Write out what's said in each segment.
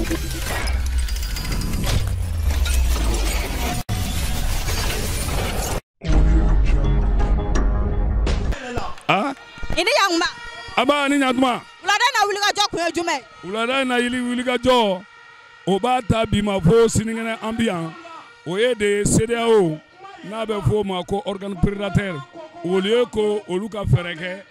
Ini yang ma. Aba ni nyatuma. Ulada na wuli ka jɔ kun ye jumɛn? Ulada na wuli ka jɔ. O b'a ta bi ma fo sinikɛnɛ ambiyan. O ye de CEDEAO n'a bɛ fɔ o ma ko organe prédateur. Au lieu ko olu ka fɛɛrɛ kɛ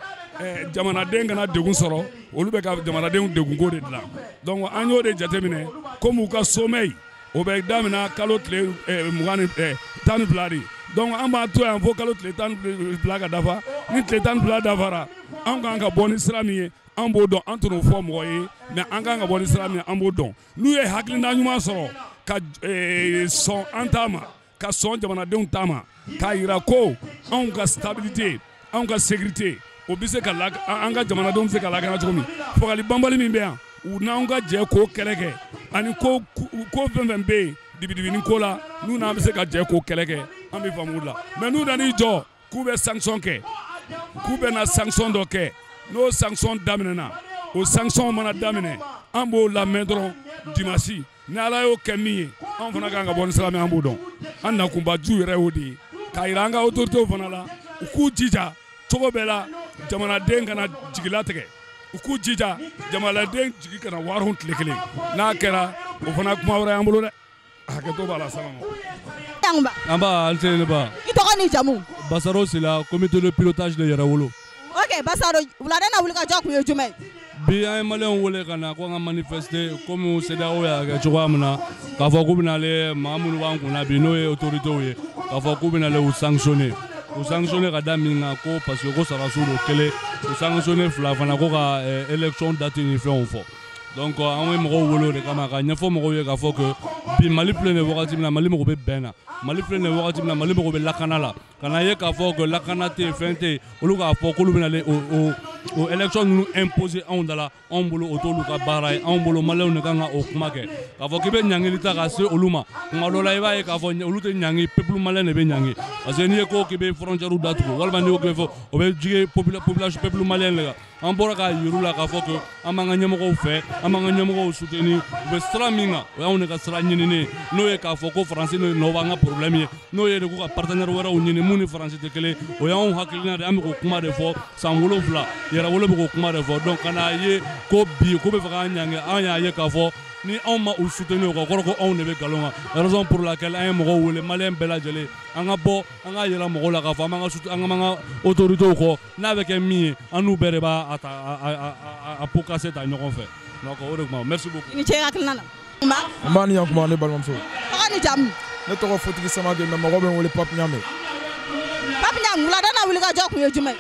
jamanaden kana degun sɔrɔ, olu bɛ ka jamanadenw degunko de dilan. Donc an y'o de jateminɛ comme u ka sommeil o bɛ daminɛ kalo tile 12 de. Donc an b'a to yan fo kalo tile 12 ka dafa. Ni tile 12 dafara, an kan ka bɔ ni sira min ye, an b'o dɔn, an t'o fɔ mɔgɔ ye, mais an kan ka bɔ ni sira min ye, an b'o dɔn. N'u ye hakilina ɲuman sɔrɔ ka sɔn an ta ma, ka sɔn jamanadenw ta ma, k'a yira ko anw ka stabilité, anw ka sécurité, o bɛ se ka an ka jamanadenw bɛ se ka lakana cogo min. Fagali banbali min bɛ yan, u n'anw ka jɛ k'o kɛlɛ kɛ, ani ko fɛn fɛn bɛ yen, dibidibini ko la, n'u n'an bɛ se ka jɛ k'o kɛlɛ kɛ, an bɛ faamu la. Mais n'u nan'i jɔ k'u bɛ sanction kɛ, k'u bɛ na sanction dɔ kɛ, n'o sanction daminɛna, o sanction mana daminɛ, an b'o lamɛn dɔrɔn dimanche, ni Ala y'o kɛ min ye, an fana kan ka bɔ ni sira min an b'o dɔn. An nakunbaju yɛrɛ y'o de ye, k'a yira an ka autorités fana la, u k'u jija cogo bɛɛ la, jamanaden kana jigilatigɛ, u k'u jija jamanaden jigi kana warun tile kelen. N'a kɛra, o fana kuma wɛrɛ y'an bolo dɛ. Hakɛto b'a la salama. Amba antenne ba. I tɔgɔ ni jamu? Basaro Sila, comité de pilotage de Yɛrɛwolo. Ok, Basaro, wulada na wuli ka jɔ kun ye jumɛn? Bi an ye maliyɛnw wele ka na ko an ka manifester comme CEDEAO y'a kɛ cogoya min na, k'a fɔ k'u bɛna ale maa minnu b'an kunna bi n'o ye autorités ye, k'a fɔ k'u bɛna ale u sanctionner. U sanctionner ka da min kan ko parce que ko sarasu don kelen, u sanctionner fila fana ko ka élection date ni fɛnw fɔ. Donc an ye mɔgɔw wele o de kama ka ɲɛfɔ mɔgɔw ye k'a fɔ que bi Mali filɛ nin ye wagati min na Mali mago bɛ bɛn na, Mali filɛ nin ye wagati min na Mali mago bɛ lakana la, ka na ye k'a fɔ que lakana tɛ yen fɛn tɛ yen, olu k'a fɔ k'olu bɛna o élection ninnu imposer anw da la, anw bolo o t'olu ka baara ye, anw bolo maliyɛnw de kan ka o kuma kɛ, k'a fɔ k'i bɛ ɲangili ta ka se olu ma, tuma dɔ la i b'a ye k'a fɔ olu tɛ ɲangi, peuple maliyɛn de bɛ ɲangi, parce que n'i ye ko k'i bɛ frontière datugu walima n'i y'o k'i bɛ fɔ o bɛ jigi population peuple maliyɛn de kan, an bɔra k'a yir'u la k'a fɔ que an b'an ka ɲɛmɔgɔw fɛ, an b'an ka ɲɛmɔgɔw soutenir, u bɛ sira min kan o y'anw de ka sira ɲinini, n'o ye k'a fɔ ko faransi nɔ b'an ka problème ye, n'o ye de k'u ka partenaire wɛrɛw ɲini mun ni faransi tɛ kelen, o y'anw hakilina de, an bɛ k'o kuma de fɔ san 7 Yɛrɛwolo bɛ k'o kuma de fɔ, donc ka n'a ye ko bi ko bɛ fɛ k'an ɲangi, an y'a ye k'a fɔ ni anw ma u soutenir o ka kɔrɔ ko anw de bɛ nkalon kan, raison pour laquelle an ye mɔgɔw wele maliyɛn bɛɛ lajɛlen, an ka bɔ an ka yɛlɛ mɔgɔw la k'a fɔ an ka autorités kɔ, n'a bɛ kɛ min ye an n'u bɛɛ de b'a a pot casser ta ɲɔgɔn fɛ, donc o de kuma merci beaucoup. I ni ce hakilina na. N b'a ni yakuma ne balimamuso. Tɔgɔ ni jamu? Ne tɔgɔ Fotigi Samake mais mɔgɔw bɛ n wele Pape Ɲame. Pape Ɲame, wulada na wuli ka jɔ kun ye jumɛn?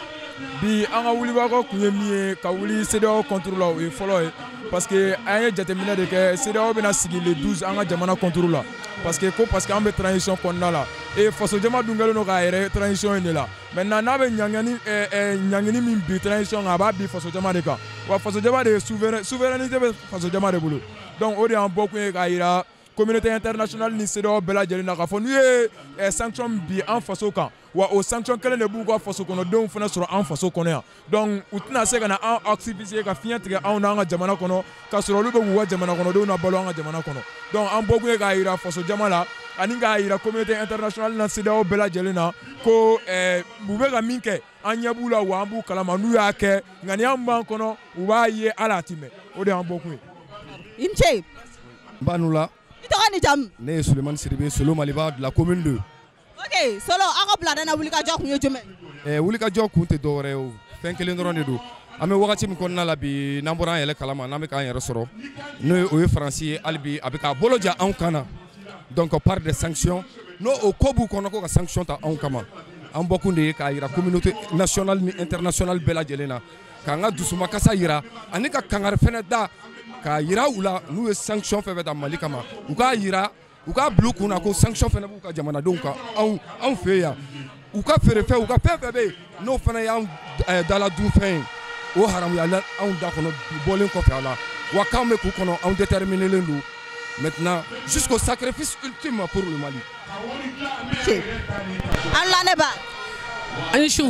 Bi an ka wulibagaw kun ye min ye ka wuli CEDEAO contre la o ye fɔlɔ ye, parce que an ye jateminɛ de kɛ CEDEAO bɛna sigi le 12 an ka jamana contre la, parce que an bɛ transition kɔnɔna la, faso jama dun kɛlen don k'a yɛrɛ transition in de la, maintenant n'a bɛ ɲangini min bi transition kan a b'a bi faso jama de kan, wa faso jama de ye souveraineté bɛ faso jama de bolo, donc o de y'an bɔ kun ye k'a yira communauté internationale ni CEDEAO bɛɛ lajɛlen na k'a fɔ n'u ye sanction bi an faso kan, wa o sanction kelen de b'u ka faso kɔnɔdenw fana sɔrɔ an faso kɔnɔ yan, donc u tɛna se ka na an activiser ka fiɲɛ tigɛ anw n'an ka jamana kɔnɔ k'a sɔrɔ olu bɛ k'u ka jamana kɔnɔdenw na balo an ka jamana kɔnɔ, donc an bɔ kun ye k'a yira faso jama la ani k'a yira communauté internationale na CEDEAO bɛɛ lajɛlen na ko u bɛ ka min kɛ an ɲɛ b'u la wa an b'u kalama, n'u y'a kɛ ŋaniya min b'an kɔnɔ u b'a ye hali a ti mɛn, o de y'an bɔ kun ye. I ni ce. N b'a n'u la. I tɔgɔ ni jamu? Ne ye Sulemani Sidibe, Solo Maliba de la commune 2. Ok, Solo, aw ka bulada na wuli ka jɔ kun ye jumɛn? Wuli ka jɔ kun tɛ dɔwɛrɛ ye o, fɛn kelen dɔrɔn de don. An bɛ wagati min kɔnɔna la bi n'an bɔra an yɛrɛ kalama n'an bɛ k'an yɛrɛ sɔrɔ, o ye Faransi ye hali bi a bɛ k'a bolo ja anw kan na, donc par des sanctions n'o o ko b'u kɔnɔ ko ka sanction ta anw kama, an bɔ kun de ye k'a yira communauté nationale ni internationale bɛɛ lajɛlen na, k'an ka dusumakasa yira ani ka kangari fɛnɛ da k'a yira u la n'u ye sanction fɛn fɛn ta Mali kama, u k'a yira u k'a bila u kunna ko sanction fɛnɛ b'u ka jamanadenw kan anw fɛ yan, u ka feerefɛn u ka fɛn fɛn bɛ yen n'o fana y'anw dala dunfɛn ye o haramuyala anw da kɔnɔ bɔlen kɔfɛ a la, wa k'anw bɛ k'u kɔnɔ anw déterminelen don maintenant jusqu'au sacrifice ultime pour le Mali. An lamɛn ba. Ani su.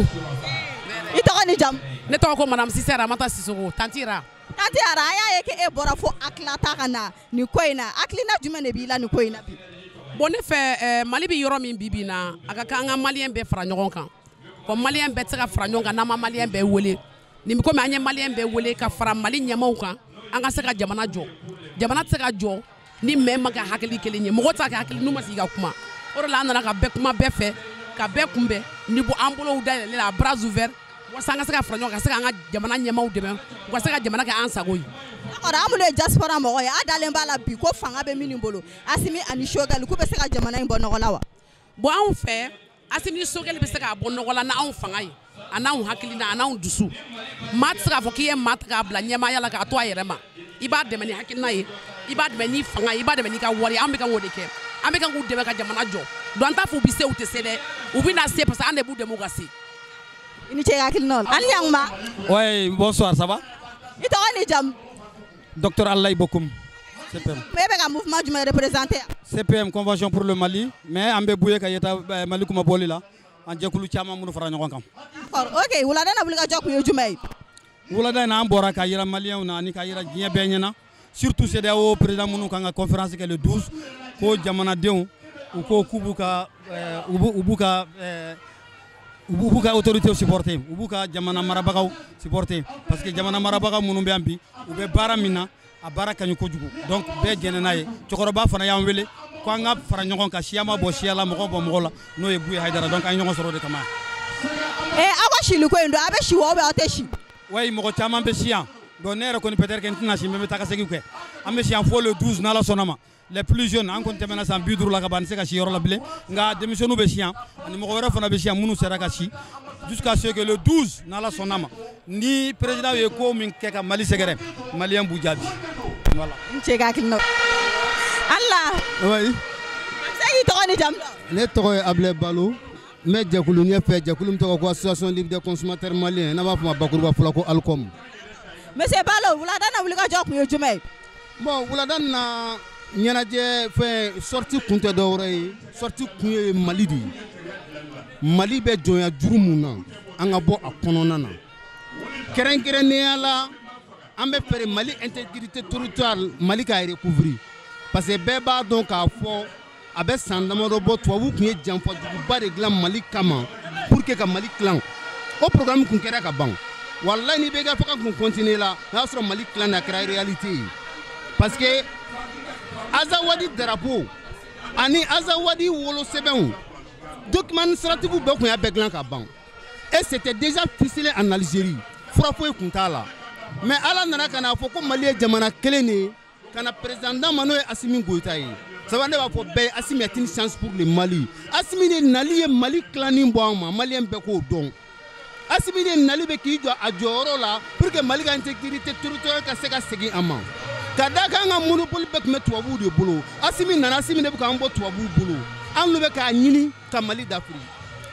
I tɔgɔ ni jamu? Ne tɔgɔ ko Madame Sisera Ramata Sisoko, Tantira. Tanti ara aya ke e bora fo aklata kana ni koina aklina jumene bi la ni koina bi. Bon ne fait Mali bi yoro min bibi na aka kan nga malien be fra ɲɔgɔn kan. Ko malien be tse ka fra ɲɔgɔn kan na ma malien be wele. Ni mi ko me anye malien be wele ka fra Mali ɲɛmaw kan an ka se ka jamana jɔ. Jamana tse ka jɔ ni mɛ ma ka hakili kelen ye. Mɔgɔ ta ka hakili nu ma sigi ka kuma. O de la an nana ka bɛɛ kuma bɛɛ fɛ ka bɛɛ kunbɛn ni bo an bolow dayɛlɛ la bras ouverts. Wasa an ka se ka fra ɲɔgɔn kan ka se ka an ka jamana ɲɛmaw dɛmɛ. U ka se ka jamana kɛ an sago ye. Ora amune diaspora mo ya adalen bala bi ko fanga be mini bolo Asimi ani Choguel ku be se ka jamana in bɔ nɔgɔ la wa bon anw fɛ Asimi Choguel be se ka bɔ nɔgɔ la na anw fanga ye an'anw hakili na an'anw dusu maa tɛ se k'a fɔ k'i ye maa ta k'a bila ɲɛmaaya la k'a to a yɛrɛ ma i b'a dɛmɛ ni hakilina ye i b'a dɛmɛ ni fanga ye i b'a dɛmɛ n'i ka wari an bɛ kan k'o de kɛ an bɛ kan k'u dɛmɛ ka jamana jɔ donc an t'a fɔ u bɛ se u tɛ se dɛ u bɛ na se parce que an de b'u dɛmɛ u ka se. I ni ce hakilina la ali yang ma. Oui, bonsoir, ça va? I tɔgɔ ni jamu. Docteur Allaye Bokoum, CPM. Bébé ka mouvement jumɛn représenté? CPM, Convention pour le Mali, mais an bɛ bouye ka yeta Mali kuma boli la, an jɛkulu caman minnu fara ɲɔgɔn kan. D'accord, ok, wulada na wuli ka jɔ kun ye jumɛn ye? Wulada in na an bɔra ka yira Maliens na ani ka yira diɲɛ bɛɛ ɲɛna, surtout CEDEAO président minnu kan ka conférence kɛ le 12 ko jamanadenw u ko k'u b'u ka autorité supporter u b'u ka jamana marabagaw supporter parce que jamana marabagaw minnu bɛ yan bi u bɛ baara min na a baara ka ɲi kojugu donc bɛɛ jɛnɛ n'a ye cɛkɔrɔba fana y'an wele ko an ka fara ɲɔgɔn kan siya ma bɔ siya la mɔgɔ bɔ mɔgɔ la n'o ye Buye Haidara donc an ye ɲɔgɔn sɔrɔ o de kama. Aw ka sili ko in don a bɛ si wa ou bien aw tɛ si? Oui, mɔgɔ caman bɛ si yan donc ne yɛrɛ kɔni peut-être que n tɛna si mais n bɛ taa ka segin kɛ an bɛ si yan fo le 12 n'Ala sɔnna ma. Les plus jeunes an kɔni tɛmɛna san 50 la ka ban se ka si yɔrɔ la bilen nka denmisɛnninw bɛ si yan ani mɔgɔ wɛrɛ fana bɛ si yan minnu sera ka si jusqu'à ce que le 12 n'Ala sɔnna ma ni président ye ko min kɛ ka Mali sɛgɛrɛ Malien b'u jaabi voilà. N cɛ ka hakilina. Allah. Oui. Segi tɔgɔ ni jamu. Ne tɔgɔ ye Ablaye Balo n bɛ jɛkulu ɲɛfɛ jɛkulu min tɔgɔ ko association libre des consommateurs maliens n'a b'a fɔ ma bakuruba fɔla ko ALCOM. Monsieur Balo wulada na wuli ka jɔ kun ye jumɛn ye? Bon wulada na ɲɛnajɛ fɛn sortie kun tɛ dɔwɛrɛ ye sortie kun ye Mali de ye Mali bɛ jɔnya juru mun na an ka bɔ a kɔnɔna na kɛrɛnkɛrɛnnenya la an bɛ fɛrɛ Mali intégrité territoriale Mali k'a recouvrir parce que bɛɛ b'a dɔn k'a fɔ a bɛ san damadɔ bɔ tubabu kun ye janfajuguba de dilan Mali kama pour que ka Mali tilan o programme kun kɛra ka ban wallahi ni bɛ ka fɔ ka kun continuer la o y'a sɔrɔ Mali tilan na a kɛra réalité ye parce que Azawadi drapeau ani Azawadi wolo sɛbɛnw document administratif bɛɛ kun y'a bɛɛ dilan ka ban et c'était déjà ficelé en Algérie fura foyi kun t'a la mais Ala nana ka na fɔ ko Mali ye jamana kelen de ye ka na président d'an ma n'o ye Assimi Goïta ye sabu ne b'a fɔ bɛɛ ye Assimi est une chance pour le Mali Assimi de nali ye Mali tilanin bɔ an ma Malien bɛɛ k'o dɔn Assimi de nali bɛ k'i jɔ a jɔyɔrɔ la pour que Mali ka intégrité territoriale ka se ka segin an ma. Ka da kan ka monopole bɛɛ tun bɛ tubabuw de bolo Assimi nana Assimi de bɛ k'an bɔ tubabuw bolo an n'u bɛ k'a ɲini ka Mali dafiri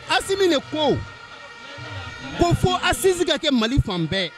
Assimi de ko fo assise ka kɛ Mali fan bɛɛ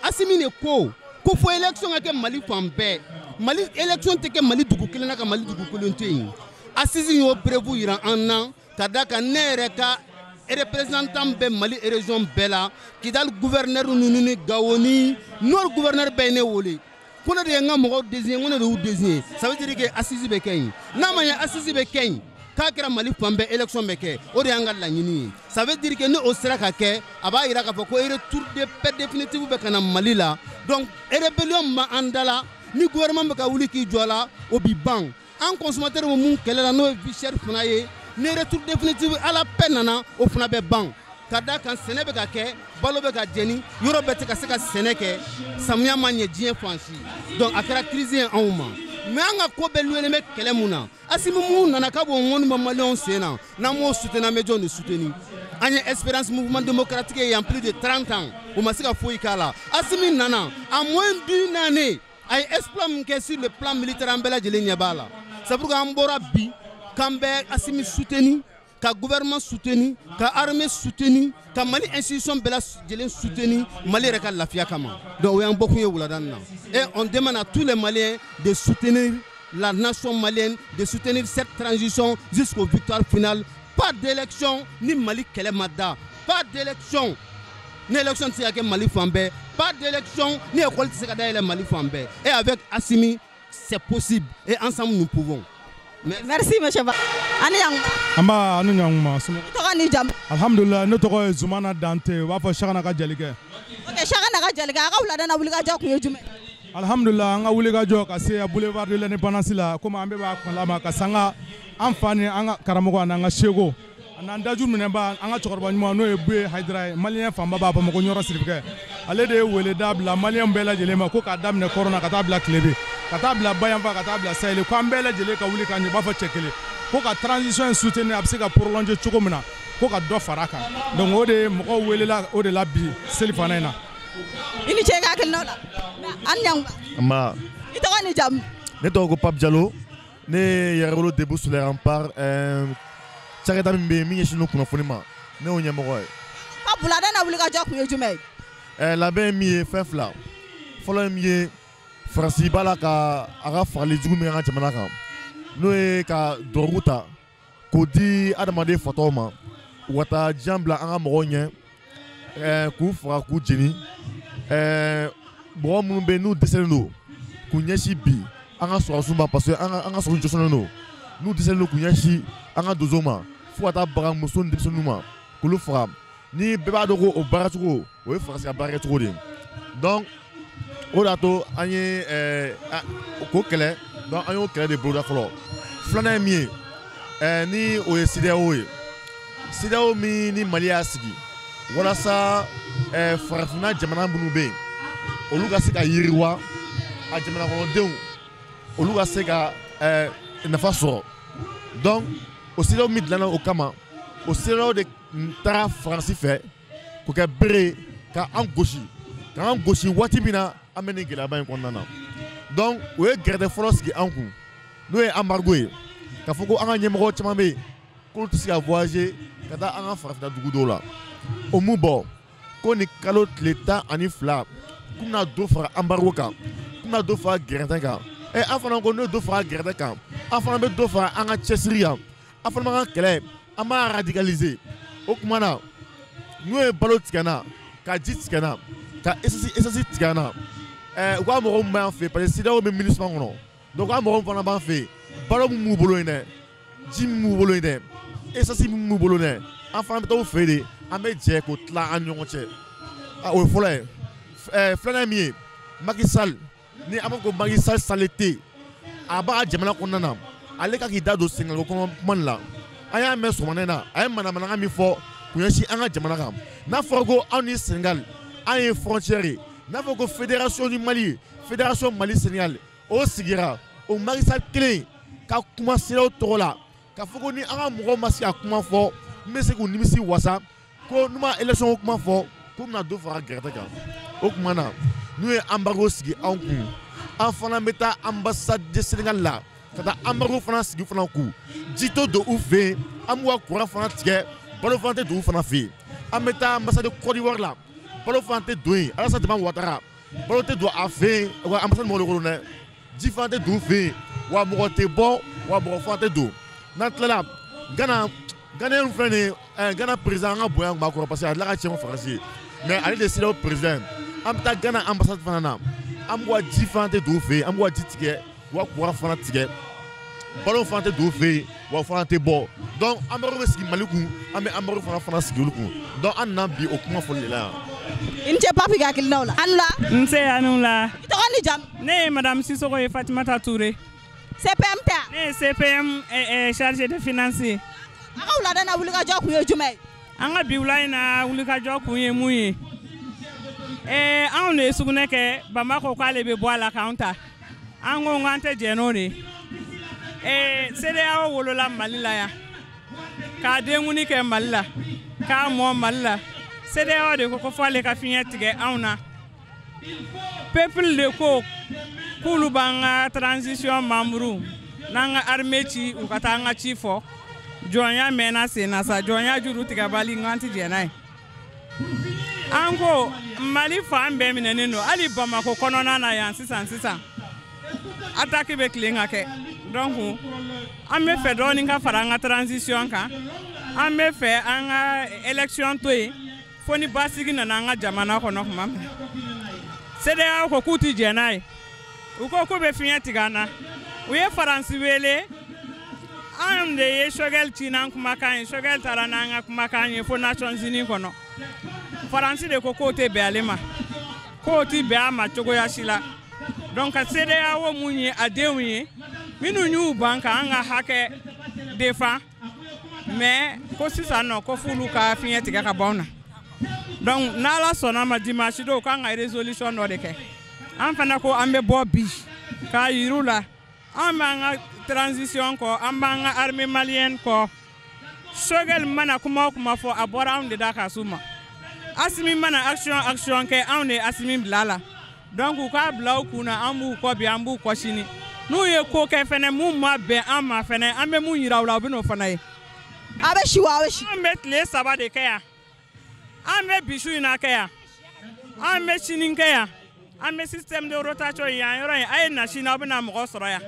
Assimi de ko fo élection ka kɛ Mali fan bɛɛ Mali élection tɛ kɛ Mali dugu kelen na ka Mali dugu kelen to yen assise y'o prévu yira an na ka da kan ne yɛrɛ ka représentant bɛɛ Mali région bɛɛ la Kidal gouverneur ninnu ni Gao ni Nord gouverneur bɛɛ ye ne wele ko ne de ye n ka mɔgɔw désigner ko ne de y'u désigner ça veut dire que assise bɛ kɛ yen n'a ma ɲɛ assise bɛ kɛ yen k'a kɛra Mali fan bɛɛ élection bɛ kɛ o de y'an ka laɲini ye ça veut dire que ne o sera ka kɛ a b'a yira k'a fɔ ko retour de paix définitif bɛ ka na Mali la donc rébellion ma an da la ni gouvernement bɛ ka wuli k'i jɔ a la o bi ban an consommateur bɛ mun kɛlɛ la n'o ye vie chère fana ye ni retour définitif ala paix nana o fana bɛ ban ka da kan sɛnɛ bɛ ka kɛ balo bɛ ka jɛni yɔrɔ bɛ tɛ ka se ka sɛnɛ kɛ samiya ma ɲɛ diɲɛ fan si donc a kɛra crise ye anw ma mais an ka ko bɛɛ luwelen bɛ kɛlɛ mun na Assimi mun nana k'a b'o ŋɔni bɔ maliyɛnw sen na n'an m'o soutenir an bɛ jɔn de soutenir an ye Espérance mouvement démocratique ye yan plus de 30 ans o ma se ka foyi k'a la Assimi nana en moins d'une année a ye exploit min kɛ sur le plan militaire an bɛɛ lajɛlen ɲɛ b'a la c'est pourquoi an bɔra bi k'an bɛ Assimi soutenir ka gouvernement soutenir ka armée soutenir ka Mali institution bɛɛ lajɛlen soutenir Mali yɛrɛ ka lafiya kama donc o y'an bɔkun ye wulada in na et on demande à tous les Maliens de soutenir la nation malienne de soutenir cette transition jusqu'aux victoires finales pas d'élection ni Mali kɛlɛ ma da pas d'élection ni élection tɛ se ka kɛ Mali fan bɛɛ pas d'élection, ni école de secrétaire Mali Fambé. Et avec Assimi, c'est possible. Et ensemble, nous pouvons. Merci, monsieur Ba. Amba anu nyanguma. Togani jam. Alhamdulillah, ne togo Zumana Dante, wafa shakana ka jalike. Okay, shakana ka jalike. Aga ulada na wuliga jo kuye jume. Alhamdulillah, anga wuliga jo ka se boulevard de l'indépendance la, comme ambe ba kolama ka sanga amfani anga karamogo anga shego. Nanda jur mineba anga chokorba nyuma no ebe Haidara malien famba ba mo ko nyoro sirfike ale de wele dabla malien bela jelema ko ka damne corona ka tabla klebe ka tabla bayamba ka tabla sahel ko ambela jele ka wuli ka nyi ba fa chekele ko ka transition soutenir abse ka prolonger chokomina ko ka do faraka donc ode mo ko wele la ode la bi selifana ina ini chega kel no la anyang ma ito ni jam ne to ko Pape Diallo ne yarolo debout sur les remparts Charita mbe mi yeshino kuna fonima ne onyamoko e Papula dana wulika jo kuye jume la ben mi fefla folo mi Francis bala ka aga farli jugu mi nga jamana kan no e ka doruta ko di adamade fatoma wata jambla anga mogonye ku fara ku jeni bo mun be nu deselno ku nyeshi bi anga so sumba parce que anga so josono nu deselno ku nyeshi anga dozoma fouata barang muson dipsonuma kulu fram ni beba dogo o baratugo o farasi abaretugo de donc o dato anye ko kele donc ayo kele de broda flo flana mi ni o CEDEAO mi ni Mali asigi wala sa farafina jamana bunu be oluga se ka yiriwa a jamana ko deun oluga se ka nafa soro donc au CEDEAO midlana au kama au CEDEAO de tara France fait ko ka bré ka en gauche wati bina amene gela ba ko nana donc we garde France ki anku no e embargo ka foko anga nyemro chamambe ko tsi ka voyager kada anga farafina dugu dola au mubo ko ni kalot l'état ani fla kuna do fara embargo ka kuna do fara garde ka e afana ko no do fara garde ka afana be do fara anga chesria afana kele ama radicaliser o kumana nous balo tikana ka jitikana ka esasi tikana wa mo ma fait parce que CEDEAO même ministre ngono donc wa mo fana ba fait balo mu bolo ine jim mu bolo ine esasi mu bolo ne afana be to fede ame je ko tla anyon che o fole flana mi Macky Sall ni amako Macky Sall salete aba jamana ko nana ale ka ki dado singal ko man la aya me so manena ay manamana mi fo kunyashi anga jamana kam na fogo ani Sénégal ay frontière na fogo fédération du Mali fédération Mali Sénégal o sigira o Macky Sall clé ka kuma selo tola ka fogo ni anga mo masi akuma fo mese ko nimisi wasa ko numa élection kuma fo ko na do fara gerta ka o kuma na nous embargo sigi anku afana meta ambassade de Sénégal là kada embargo fana sigi fana ku jito do ouve amwa kura fana tike balo fante do fana fi ameta ambassade de Côte d'Ivoire là balo fante do Alassane Dramane Ouattara balo te do afe wa ambassade mo le ne di fante do fe wa mo te bon wa mo fante do natla Ghana un frère Ghana président nga boyang ma ko passer la ka tien français mais aller décider au président amta Ghana ambassade fana amwa di fante do fe amwa di tike wa kura fana tike ballon fante do fe wa fante bo donc amaro sigi maliku ame amaro fana sigi luku donc anna bi o kuma fo lela inte papi ga kil nawla anla nse anula to ni jam ne madame Sissoko et Fatimata Touré CPM ta ne CPM est chargé de financer aka wula dana wulika jo kuye jume anga biwla ina wulika jo kuye muye an ne sugune ke Bamako ko ale be bo ala counter ango ngante jenore CEDEAO wolola Mali la ya ka denguni ke Mali la ka mo Mali la CEDEAO de ko fale ka finya tige awna peuple de ko kulu banga transition mamru nanga armée ci u kata nga ci fo jonya mena sena sa jonya juru tiga bali nganti jenai anko Mali fa ambe mineneno ali Bamako konona na yan sisan attaque be klinga ke donc ame fait doni ka faranga transition ka ame fait anga élection toy foni basigi na nga jamana ko no mam CEDEAO ko k'u ti jɛn n'a ye u ko k'u bɛ fiɲɛ tigɛ an na u ye Faransi wele an de ye Choguel ci n'an kumakan ye Choguel taara n'an ka kumakan ye fo Nations Unies kɔnɔ Faransi de ko k'o tɛ bɛn ale ma k'o ti bɛn a ma cogoya si la donc ka CEDEAO mun ye a denw ye minnu y'u ban ka an ka hakɛ défend mais ko sisan nɔ ko f'olu ka fiɲɛ tigɛ ka bɔ an na donc n'Ala sɔnna ma dimanche don k'an ka résolution dɔ de kɛ an fana ko an bɛ bɔ bi k'a yir'u la an b'an ka transition kɔ an b'an ka armée malienne kɔ Choguel mana kuma o kuma fɔ a bɔra anw de da ka s'u ma Assimi mana action kɛ anw de Assimi bila la donc u k'a bila u kun na an b'u kɔ bi an b'u kɔ sini n'u ye ko kɛ fɛnɛ mun ma bɛn an ma fɛnɛ an bɛ mun yira u la u bɛ n'o fana ye a bɛ si wa a bɛ si an bɛ tile 3 de kɛ yan an bɛ bisu in na kɛ yan an bɛ sini kɛ yan an bɛ système de rotation yan yɔrɔ in a ye na sini aw bɛna mɔgɔ sɔrɔ yan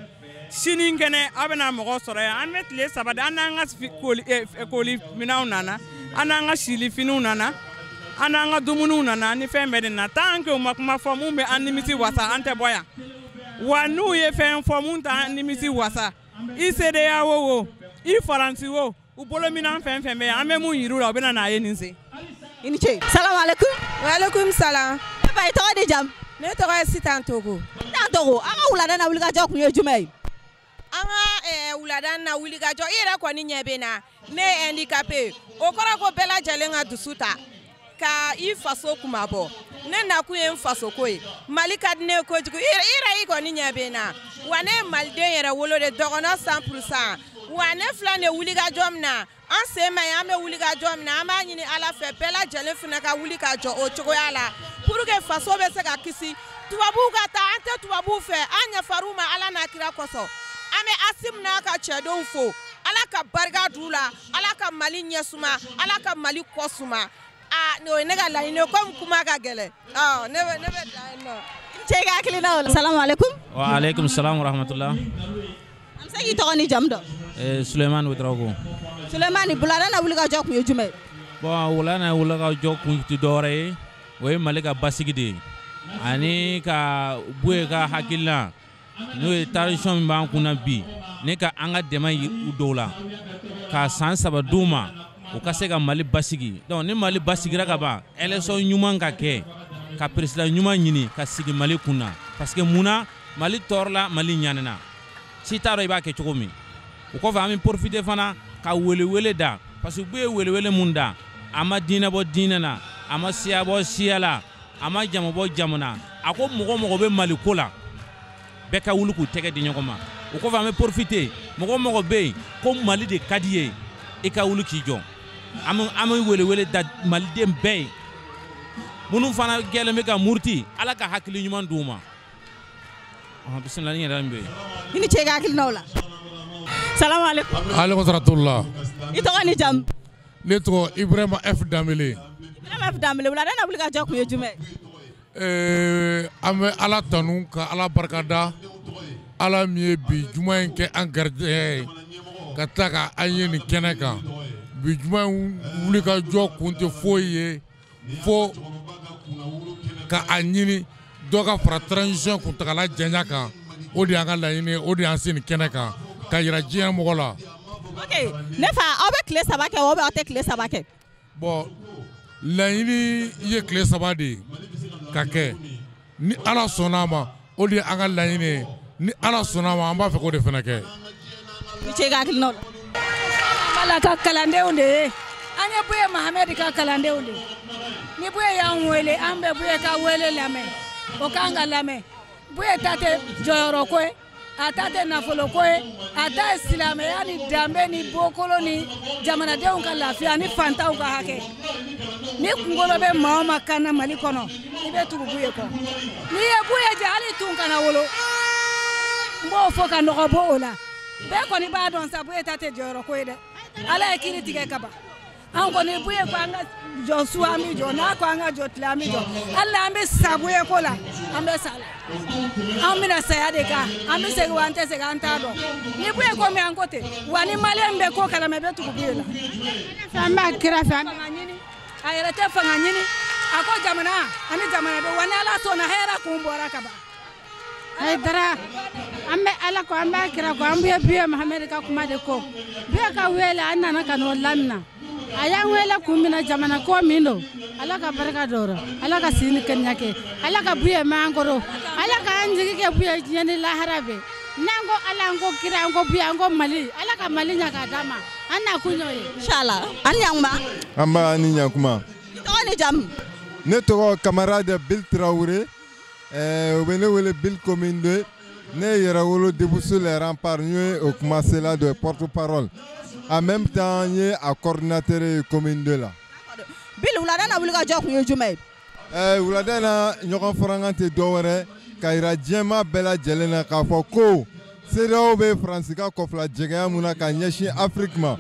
sini kɛnɛ aw bɛna mɔgɔ sɔrɔ yan an bɛ tile 3 de an n'an ka koli minɛnw nana an n'an ka sili finiw nana an n'an ka dumuniw nana ni fɛn bɛɛ de na tant que u ma kuma fɔ mun bɛ an nimisi wasa an tɛ bɔ yan wa n'u ye fɛn fɔ mun t'an nimisi wasa i CEDEAO wo i Faransi wo u bolo minan fɛn fɛn bɛ yan an bɛ mun yir'u la u bɛna n'a ye nin se i ni ce salamu aleykum waaleykum salam ne ba i tɔgɔ ni jamu ne tɔgɔ ye Sitan Togo Sitan Togo an ka wulada na wulikajɔ kun ye jumɛn ye an ka wulada na wulikajɔ i yɛrɛ kɔni ɲɛ bɛ na ne ye handicapé o kɔrɔ ko bɛɛ lajɛlen ka dusu ta ka i faso kuma bɔ ne nakun ye n faso ko ye Mali ka di ne kojugu i yɛrɛ i kɔni ɲɛ bɛ na wa ne ye maliden yɛrɛ wolo de dɔgɔnɔ 100% wa ne filɛ nin ye wulikajɔ min na an sen ma ye an bɛ wulikajɔ min na an b'a ɲini Ala fɛ bɛɛ lajɛlen fana ka wuli ka jɔ o cogoya la pour que faso bɛ se ka kisi tubabuw ka taa an tɛ tubabuw fɛ an ɲɛfar'u ma Ala n'a kira kosɔn an bɛ Assimi n'a ka cɛdenw fo Ala ka barika d'u la Ala ka Mali ɲɛ suma Ala ka Mali kɔ suma o ye ne ka laɲini ye comme kuma ka gɛlɛn ne bɛ dan yen nɔ cɛ ka hakilina o la salamu aleykum wa aleykum salam wa rahmatullah an bɛ se k'i tɔgɔ ni jamu dɔn Sulemani Ouedraogo Sulemani wulada na wulikajɔ kun ye jumɛn ye bon wulada na wulikajɔ kun tɛ dɔwɛrɛ ye o ye Mali ka basigi de ye ani ka bɔ yen ka hakilina n'o ye tradition min b'an kunna bi ne ka an ka dɛmɛ u dɔw la ka san 3 d'u ma u ka se ka Mali basigi donc ni Mali basigira ka ban élection ɲuman ka kɛ ka président ɲuman ɲini ka sigi Mali kunna parce que munna Mali tɔɔrɔla Mali ɲanina si t'a dɔn i b'a kɛ cogo min o kɔfɛ an bɛ profiter fana ka welewele da parce que u ye welewele mun da a ma diinɛ bɔ diinɛ na a ma siya bɔ siya la a ma jamu bɔ jamu na a ko mɔgɔ mɔgɔ bɛ Mali ko la bɛɛ ka wuli k'u tɛgɛ di ɲɔgɔn ma o kɔfɛ an bɛ profiter mɔgɔ mɔgɔ bɛ yen ko Mali de ka di ye i ka wuli k'i jɔ an bɛ welewele da Maliden bɛɛ ye minnu fana gɛlɛn bɛ ka muruti Ala ka hakili ɲuman d'u ma bisimila ni yɛrɛ min bɛ yen i ni cɛ ka hakilinaw la salamu aleykum aleykum saratullah i tɔgɔ ni jamu ne tɔgɔ Ibrahima F Danbele Ibrahima F Danbele wulada na wulikajɔ kun ye jumɛn an bɛ Ala tanu ka Ala barikada Ala min ye bi juma in kɛ an garijɛgɛ ye ka taa ka an ye nin kɛnɛ kan bi juma in wulikajɔ kun tɛ foyi ye fo ka a ɲini dɔ ka fara transition kuntagala janya kan o de y'an ka laɲini ye o de y'an se nin kɛnɛ kan ka yira diɲɛ mɔgɔ la. ok ne fa aw bɛ tile 3 kɛ ou bien aw tɛ tile 3 kɛ. bon laɲini ye tile 3 de ye ka kɛ ni Ala sɔnna a ma o de ye an ka laɲini ye ni Ala sɔnna a ma an b'a fɛ k'o de fana kɛ. i cɛ ka hakilinaw la. Mala ka kalandenw de ye an ye Buye Mahamɛdi ka kalandenw de ye ni Buye y'an wele an bɛ Buye ka wele lamɛn o k'an ka lamɛn Buye ta tɛ jɔyɔrɔ ko ye a ta tɛ nafolo ko ye a ta ye silamɛya ni danbe ni bɔkolo ni jamanadenw ka lafiya ni fantanw ka hakɛ ni kunkolo bɛ maa o maa kan na Mali kɔnɔ i bɛ tugu Buye kɔ n'i ye Buye jɛ hali tun kana wolo n b'o fɔ ka nɔgɔ bɔ o la bɛɛ kɔni b'a dɔn sa Buye ta tɛ jɔyɔrɔ ko ye dɛ Ala ye kiiri tigɛ ka ban an kɔni Buye ko an ka jɔ su an bɛ jɔ n'a ko an ka jɔ tile an bɛ jɔ hali an bɛ sa Buye ko la an bɛ sa la an bɛna saya de kan an bɛ segin wa an tɛ segin an t'a dɔn ni Buye ko min an ko ten wa ni maliyɛn bɛ ko kalama i bɛ tugu Buye la. an b'a kira fɛ fanga ɲini a yɛrɛ tɛ fanga ɲini ako jamana ani jamana do wani ala sona hera kun bora kaba Haidara ambe ala ko ambe kira ko ambe biye Muhammad ka kuma de ko biye ka wele anana kan wallamna aya wele kumina jamana ko mino ala ka baraka doro ala ka sini kenyake ala ka biye mangoro ala ka anjigi ke biye nyeni la harabe nango ala ngo kira ngo biye ngo mali ala ka mali nyaka dama anna kunyoye inshallah an yangma amba ani nyakuma toni jam ne to camarade Bill Traoré Wele Bill commune 2 ne yerawolo déboussé les remparts au commencé là de porte-parole en même temps il a coordinateur commune 2 là Bill uladana wulga jox ñu jumay uladana ñoko frangante dowere kayra jema bela jelena ka foko CEDEAO be France ka kofla jegaya muna ka nyeshi Afrique ma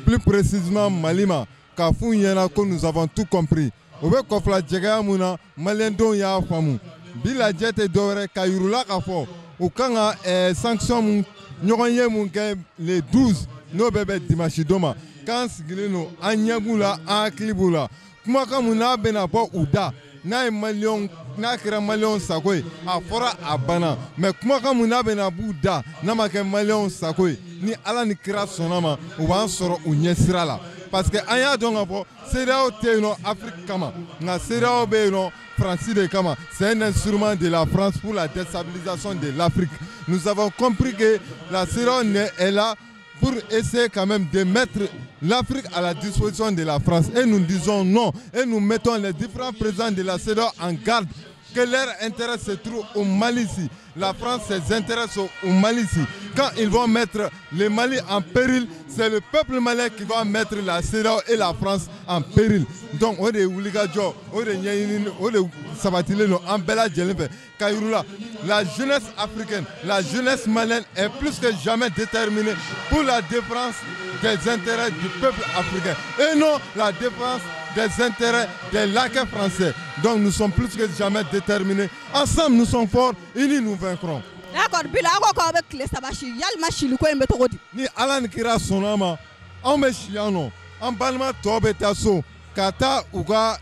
plus précisément Malima ka fu yena ko nous avons tout compris obe kofla jegaya muna malendo ya famu bila jete dore kayurula kafo ukanga sanction nyonye munke le 12 no bebe dimanche doma kan sigilino anyabula aklibula kuma kamuna bena bo uda na million na kira million sakoi afora abana mais kuma kamuna bena buda na make million sakoi ni ala ni kira sonama o ban soro unyesira la parce que anya donga bo CEDEAO teno Afrique kama na CEDEAO be no France de Kama, c'est un instrument de la France pour la déstabilisation de l'Afrique. Nous avons compris que la CEDEAO est là pour essayer quand même de mettre l'Afrique à la disposition de la France. Et nous disons non. Et nous mettons les différents présidents de la CEDEAO en garde que leur intérêt se trouve au Mali ici. La France s'intéresse au Mali ici. Quand ils vont mettre le Mali en péril, c'est le peuple malien qui va mettre la CEDEAO et la France en péril. Donc, on est Ouligadjo, on est Sabatile, on Bela Djelimbe, Kairula. La jeunesse africaine, la jeunesse malienne est plus que jamais déterminée pour la défense des intérêts du peuple africain. Et non la défense des intérêts des laquais français. Donc nous sommes plus que jamais déterminés. Ensemble nous sommes forts, unis nous vaincrons. D'accord, bila ko avec les sabashi yal machine ko embe togodi. Ni alan kira sonama, on me chiano, en balma tobe taso, kata uga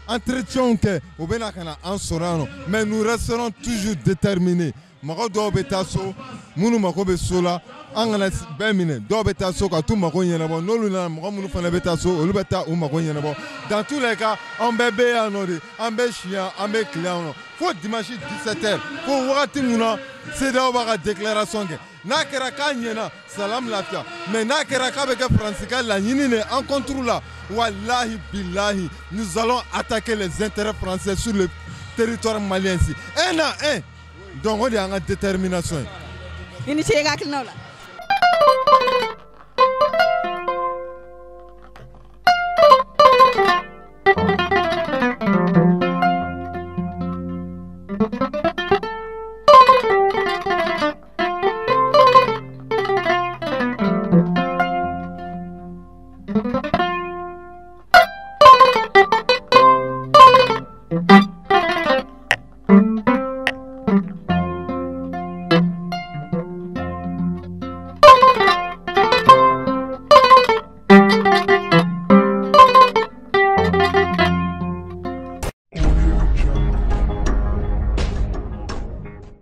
entretien que obena kana en sorano, mais nous resterons toujours déterminés. Mako dobe taso, munu mako be sola. Angana bemine dobe taso ka tout mako yenabo nolu na mako munu fana beta so olu beta ou mako yenabo dans tous les cas on bébé anori on be chien on be client faut dimanche 17h faut wakati muna CEDEAO ba déclaration ke na kera ka nyena salam lafia mais na kera ka be ke francika la nyinine en contrôle là wallahi billahi nous allons attaquer les intérêts français sur le territoire malien ici un à un donc on est en détermination initié ga klinola. Thank you.